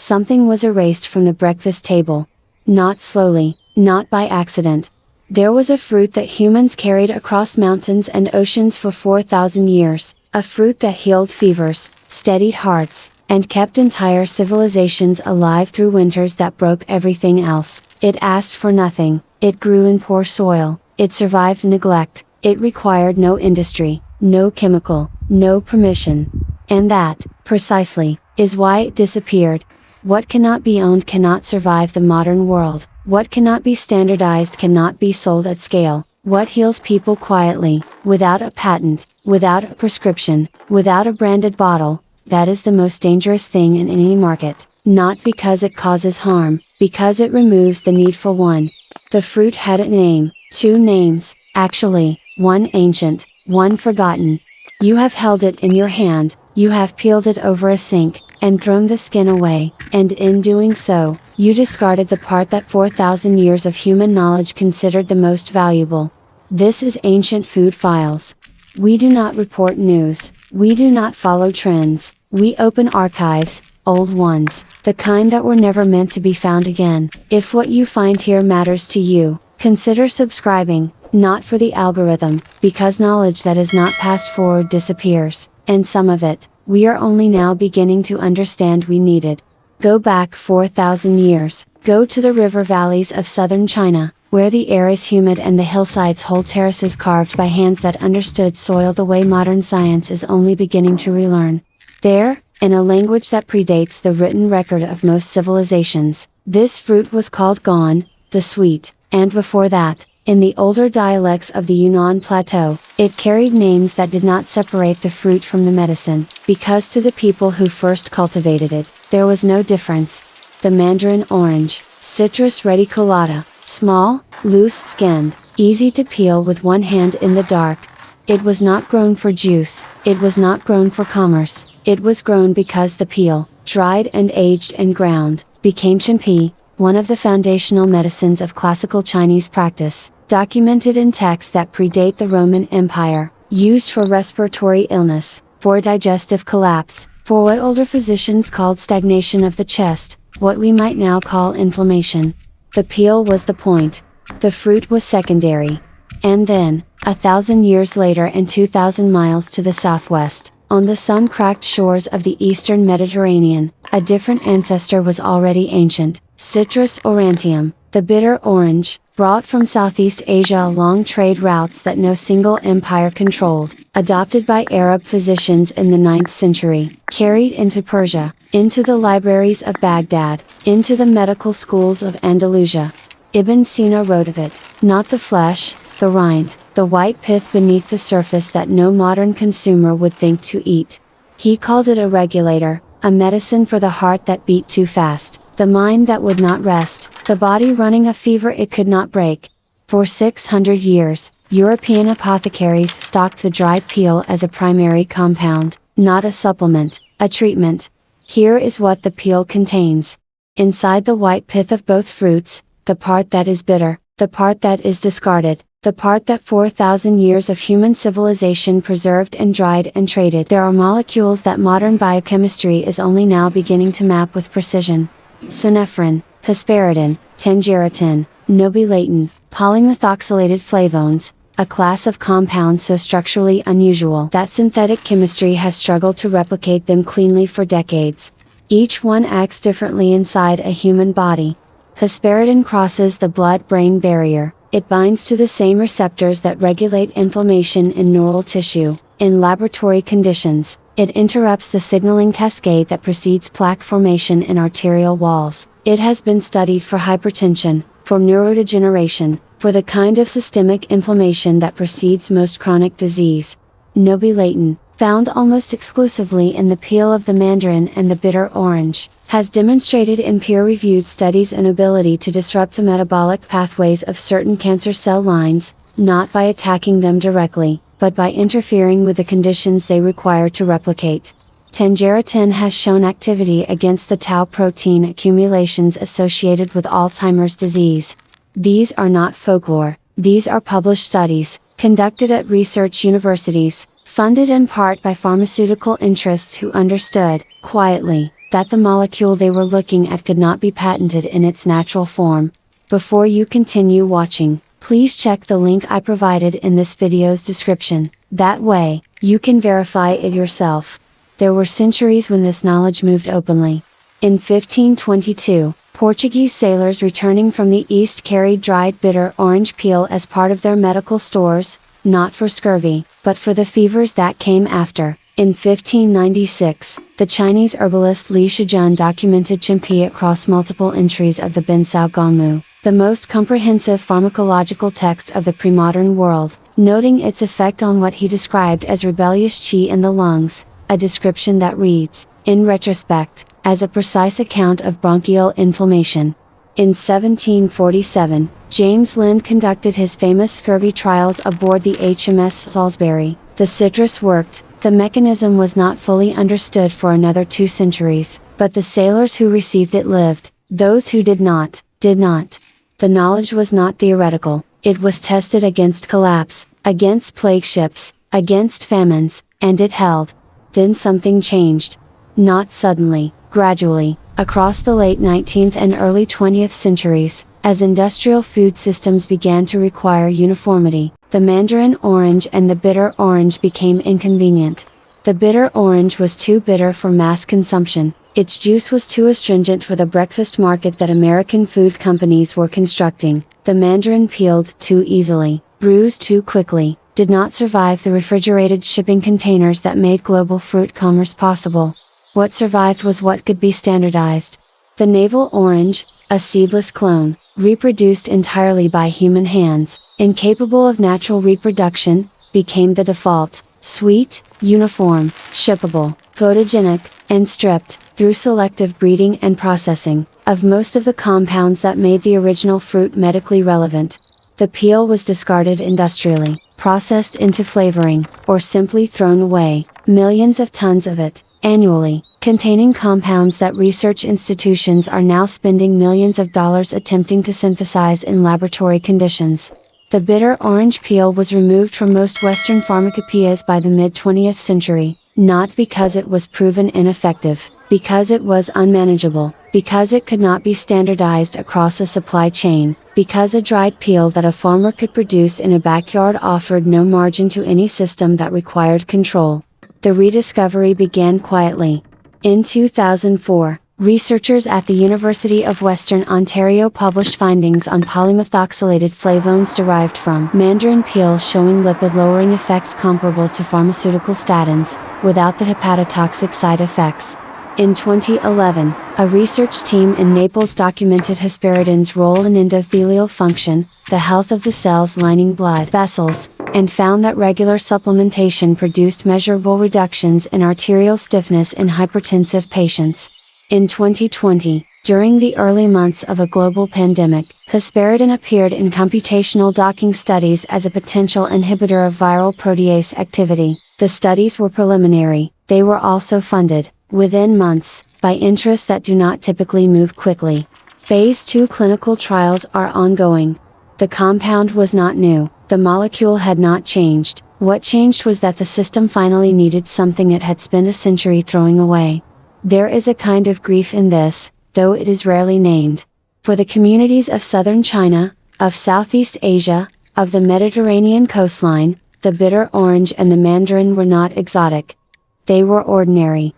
something was erased from the breakfast table. Not slowly, not by accident. There was a fruit that humans carried across mountains and oceans for 4,000 years, a fruit that healed fevers, steadied hearts, and kept entire civilizations alive through winters that broke everything else. It asked for nothing, it grew in poor soil, it survived neglect, it required no industry, no chemical, no permission. And that, precisely, is why it disappeared. What cannot be owned cannot survive the modern world. What cannot be standardized cannot be sold at scale. What heals people quietly, without a patent, without a prescription, without a branded bottle, that is the most dangerous thing in any market, not because it causes harm, because it removes the need for one. The fruit had a name, two names, actually, one ancient, one forgotten. You have held it in your hand, you have peeled it over a sink, and thrown the skin away, and in doing so, you discarded the part that 4,000 years of human knowledge considered the most valuable. This is Ancient Food Files. We do not report news, we do not follow trends, we open archives, old ones, the kind that were never meant to be found again. If what you find here matters to you, consider subscribing, not for the algorithm, because knowledge that is not passed forward disappears, and some of it, we are only now beginning to understand we needed. Go back 4,000 years, go to the river valleys of southern China, where the air is humid and the hillsides hold terraces carved by hands that understood soil the way modern science is only beginning to relearn. There, in a language that predates the written record of most civilizations, this fruit was called gon, the sweet, and before that, in the older dialects of the Yunnan Plateau, it carried names that did not separate the fruit from the medicine, because to the people who first cultivated it, there was no difference. The mandarin orange, Citrus reticulata, small, loose-skinned, easy to peel with one hand in the dark. It was not grown for juice, it was not grown for commerce, it was grown because the peel, dried and aged and ground, became chenpi, one of the foundational medicines of classical Chinese practice, documented in texts that predate the Roman Empire, used for respiratory illness, for digestive collapse, for what older physicians called stagnation of the chest, what we might now call inflammation. The peel was the point. The fruit was secondary. And then, 1,000 years later and 2,000 miles to the southwest, on the sun-cracked shores of the eastern Mediterranean, a different ancestor was already ancient, Citrus aurantium, the bitter orange, brought from Southeast Asia along trade routes that no single empire controlled, adopted by Arab physicians in the 9th century, carried into Persia, into the libraries of Baghdad, into the medical schools of Andalusia. Ibn Sina wrote of it, not the flesh, the rind, the white pith beneath the surface that no modern consumer would think to eat. He called it a regulator, a medicine for the heart that beat too fast, the mind that would not rest, the body running a fever it could not break. For 600 years, European apothecaries stocked the dried peel as a primary compound, not a supplement, a treatment. Here is what the peel contains. Inside the white pith of both fruits, the part that is bitter, the part that is discarded, the part that 4,000 years of human civilization preserved and dried and traded. There are molecules that modern biochemistry is only now beginning to map with precision. Synephrine, hesperidin, tangeratin, nobilatin, polymethoxylated flavones, a class of compounds so structurally unusual that synthetic chemistry has struggled to replicate them cleanly for decades. Each one acts differently inside a human body. Hesperidin crosses the blood-brain barrier. It binds to the same receptors that regulate inflammation in neural tissue. In laboratory conditions, it interrupts the signaling cascade that precedes plaque formation in arterial walls. It has been studied for hypertension, for neurodegeneration, for the kind of systemic inflammation that precedes most chronic disease. Nobilatin, found almost exclusively in the peel of the mandarin and the bitter orange, has demonstrated in peer-reviewed studies an ability to disrupt the metabolic pathways of certain cancer cell lines, not by attacking them directly, but by interfering with the conditions they require to replicate. Tangeratin has shown activity against the tau protein accumulations associated with Alzheimer's disease. These are not folklore, these are published studies, conducted at research universities, funded in part by pharmaceutical interests who understood, quietly, that the molecule they were looking at could not be patented in its natural form. Before you continue watching, please check the link I provided in this video's description, that way, you can verify it yourself. There were centuries when this knowledge moved openly. In 1522, Portuguese sailors returning from the East carried dried bitter orange peel as part of their medical stores, not for scurvy, but for the fevers that came after. In 1596, the Chinese herbalist Li Shijun documented Chimpi across multiple entries of the Binsao Gongmu, the most comprehensive pharmacological text of the pre-modern world, noting its effect on what he described as rebellious qi in the lungs, a description that reads, in retrospect, as a precise account of bronchial inflammation. In 1747, James Lind conducted his famous scurvy trials aboard the HMS Salisbury. The citrus worked. The mechanism was not fully understood for another 2 centuries, but the sailors who received it lived, those who did not, did not. The knowledge was not theoretical, it was tested against collapse, against plague ships, against famines, and it held. Then something changed. Not suddenly, gradually, across the late 19th and early 20th centuries, as industrial food systems began to require uniformity, the mandarin orange and the bitter orange became inconvenient. The bitter orange was too bitter for mass consumption, its juice was too astringent for the breakfast market that American food companies were constructing, the mandarin peeled too easily, bruised too quickly, did not survive the refrigerated shipping containers that made global fruit commerce possible. What survived was what could be standardized. The navel orange, a seedless clone, reproduced entirely by human hands, incapable of natural reproduction, became the default, sweet, uniform, shippable, photogenic, and stripped, through selective breeding and processing, of most of the compounds that made the original fruit medically relevant. The peel was discarded industrially, processed into flavoring, or simply thrown away, millions of tons of it, annually, containing compounds that research institutions are now spending millions of dollars attempting to synthesize in laboratory conditions. The bitter orange peel was removed from most Western pharmacopoeias by the mid-20th century, not because it was proven ineffective, because it was unmanageable, because it could not be standardized across a supply chain, because a dried peel that a farmer could produce in a backyard offered no margin to any system that required control. The rediscovery began quietly. In 2004, researchers at the University of Western Ontario published findings on polymethoxylated flavones derived from mandarin peel showing lipid-lowering effects comparable to pharmaceutical statins, without the hepatotoxic side effects. In 2011, a research team in Naples documented hesperidin's role in endothelial function, the health of the cells lining blood vessels, and found that regular supplementation produced measurable reductions in arterial stiffness in hypertensive patients. In 2020, during the early months of a global pandemic, hesperidin appeared in computational docking studies as a potential inhibitor of viral protease activity. The studies were preliminary, they were also funded, within months, by interests that do not typically move quickly. Phase 2 clinical trials are ongoing. The compound was not new, the molecule had not changed, what changed was that the system finally needed something it had spent a century throwing away. There is a kind of grief in this, though it is rarely named. For the communities of southern China, of Southeast Asia, of the Mediterranean coastline, the bitter orange and the mandarin were not exotic. They were ordinary.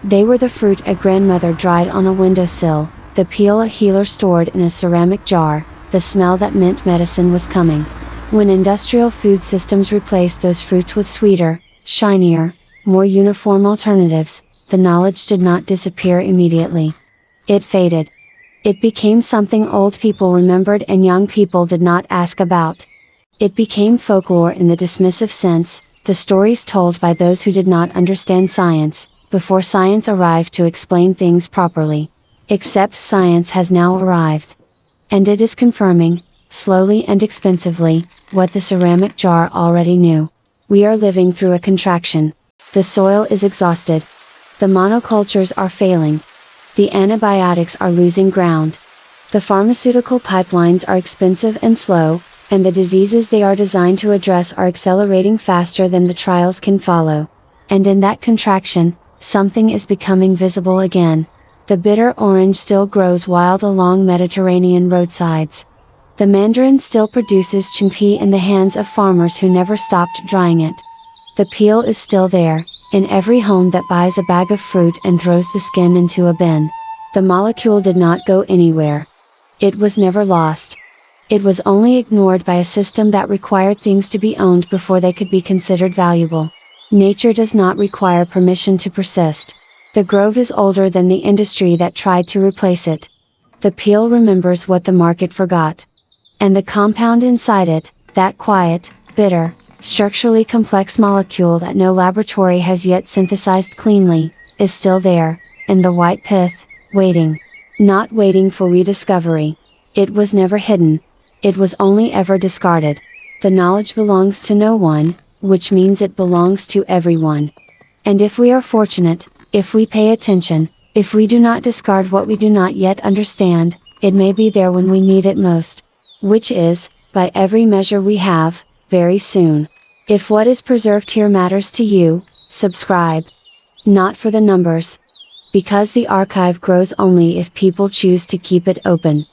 They were the fruit a grandmother dried on a windowsill, the peel a healer stored in a ceramic jar, the smell that meant medicine was coming. When industrial food systems replaced those fruits with sweeter, shinier, more uniform alternatives, the knowledge did not disappear immediately. It faded. It became something old people remembered and young people did not ask about. It became folklore in the dismissive sense, the stories told by those who did not understand science, before science arrived to explain things properly. Except science has now arrived. And it is confirming, slowly and expensively, what the ceramic jar already knew. We are living through a contraction. The soil is exhausted. The monocultures are failing. The antibiotics are losing ground. The pharmaceutical pipelines are expensive and slow, and the diseases they are designed to address are accelerating faster than the trials can follow. And in that contraction, something is becoming visible again, The bitter orange still grows wild along Mediterranean roadsides. The mandarin still produces chimpy in the hands of farmers who never stopped drying it. The peel is still there, in every home that buys a bag of fruit and throws the skin into a bin. The molecule did not go anywhere. It was never lost. It was only ignored by a system that required things to be owned before they could be considered valuable. Nature does not require permission to persist. The grove is older than the industry that tried to replace it. The peel remembers what the market forgot. And the compound inside it, that quiet, bitter, structurally complex molecule that no laboratory has yet synthesized cleanly, is still there, in the white pith, waiting. Not waiting for rediscovery. It was never hidden. It was only ever discarded. The knowledge belongs to no one, which means it belongs to everyone. And if we are fortunate, if we pay attention, if we do not discard what we do not yet understand, it may be there when we need it most. Which is, by every measure we have, very soon. If what is preserved here matters to you, subscribe. Not for the numbers. Because the archive grows only if people choose to keep it open.